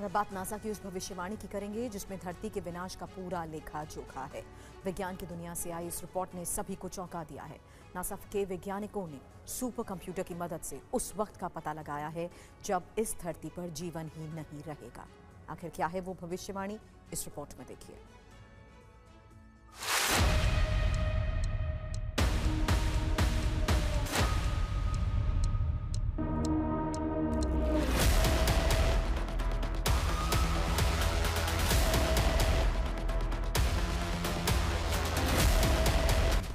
और बात नासा की उस भविष्यवाणी की करेंगे जिसमें धरती के विनाश का पूरा लेखा जोखा है। विज्ञान की दुनिया से आई इस रिपोर्ट ने सभी को चौंका दिया है। नासा के वैज्ञानिकों ने सुपर कंप्यूटर की मदद से उस वक्त का पता लगाया है जब इस धरती पर जीवन ही नहीं रहेगा। आखिर क्या है वो भविष्यवाणी, इस रिपोर्ट में देखिए।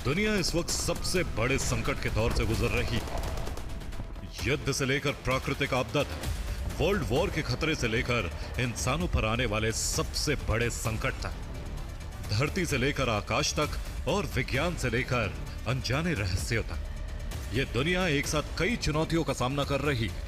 दुनिया इस वक्त सबसे बड़े संकट के दौर से गुजर रही है। युद्ध से लेकर प्राकृतिक आपदा तक, वर्ल्ड वॉर के खतरे से लेकर इंसानों पर आने वाले सबसे बड़े संकट तक, धरती से लेकर आकाश तक और विज्ञान से लेकर अनजाने रहस्यों तक, यह दुनिया एक साथ कई चुनौतियों का सामना कर रही है।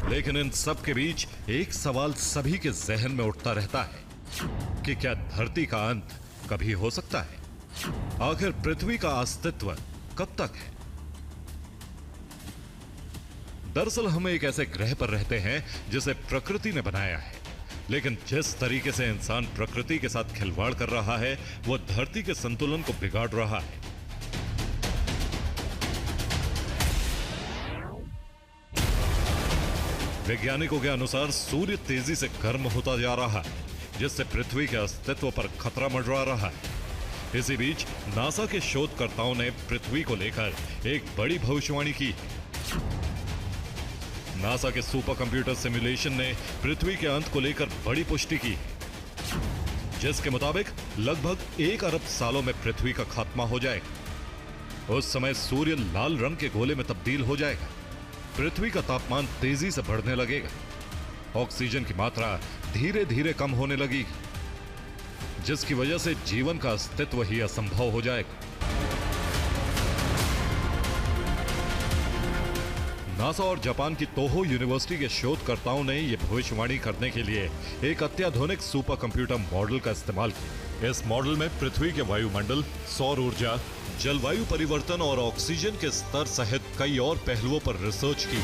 लेकिन इन सब के बीच एक सवाल सभी के जहन में उठता रहता है कि क्या धरती का अंत कभी हो सकता है? आखिर पृथ्वी का अस्तित्व कब तक है? दरअसल हम एक ऐसे ग्रह पर रहते हैं जिसे प्रकृति ने बनाया है, लेकिन जिस तरीके से इंसान प्रकृति के साथ खिलवाड़ कर रहा है वो धरती के संतुलन को बिगाड़ रहा है। वैज्ञानिकों के अनुसार सूर्य तेजी से गर्म होता जा रहा है, जिससे पृथ्वी के अस्तित्व पर खतरा मंडरा रहा है। इसी बीच नासा के शोधकर्ताओं ने पृथ्वी को लेकर एक बड़ी भविष्यवाणी की। नासा के सुपर कंप्यूटर सिमुलेशन ने पृथ्वी के अंत को लेकर बड़ी पुष्टि की, जिसके मुताबिक लगभग 1 अरब सालों में पृथ्वी का खात्मा हो जाएगा। उस समय सूर्य लाल रंग के गोले में तब्दील हो जाएगा, पृथ्वी का तापमान तेजी से बढ़ने लगेगा, ऑक्सीजन की मात्रा धीरे धीरे कम होने लगेगी, जिसकी वजह से जीवन का अस्तित्व ही असंभव हो जाएगा। नासा और जापान की तोहो यूनिवर्सिटी के शोधकर्ताओं ने यह भविष्यवाणी करने के लिए एक अत्याधुनिक सुपर कंप्यूटर मॉडल का इस्तेमाल किया। इस मॉडल में पृथ्वी के वायुमंडल, सौर ऊर्जा, जलवायु परिवर्तन और ऑक्सीजन के स्तर सहित कई और पहलुओं पर रिसर्च की।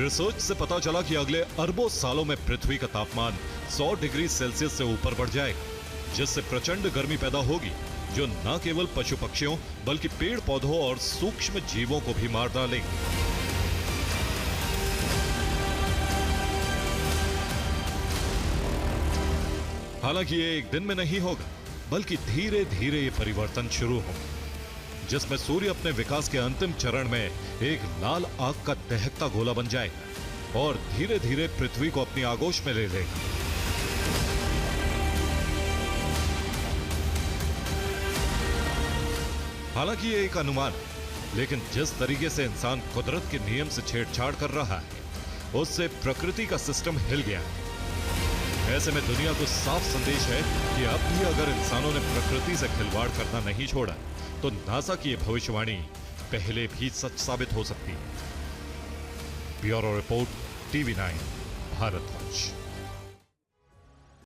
रिसर्च से पता चला कि अगले अरबों सालों में पृथ्वी का तापमान 100 डिग्री सेल्सियस से ऊपर बढ़ जाएगा, जिससे प्रचंड गर्मी पैदा होगी जो न केवल पशु पक्षियों बल्कि पेड़ पौधों और सूक्ष्म जीवों को भी मार डालेगी। हालांकि ये एक दिन में नहीं होगा, बल्कि धीरे धीरे ये परिवर्तन शुरू होगा, जिसमें सूर्य अपने विकास के अंतिम चरण में एक लाल आग का दहकता गोला बन जाएगा और धीरे धीरे पृथ्वी को अपनी आगोश में ले लेगा। हालांकि ये एक अनुमान है, लेकिन जिस तरीके से इंसान कुदरत के नियम से छेड़छाड़ कर रहा है, उससे प्रकृति का सिस्टम हिल गया है। ऐसे में दुनिया को साफ संदेश है कि अब भी अगर इंसानों ने प्रकृति से खिलवाड़ करना नहीं छोड़ा तो नासा की यह भविष्यवाणी पहले भी सच साबित हो सकती है। Bureau report, TV9 Bharatvarsh.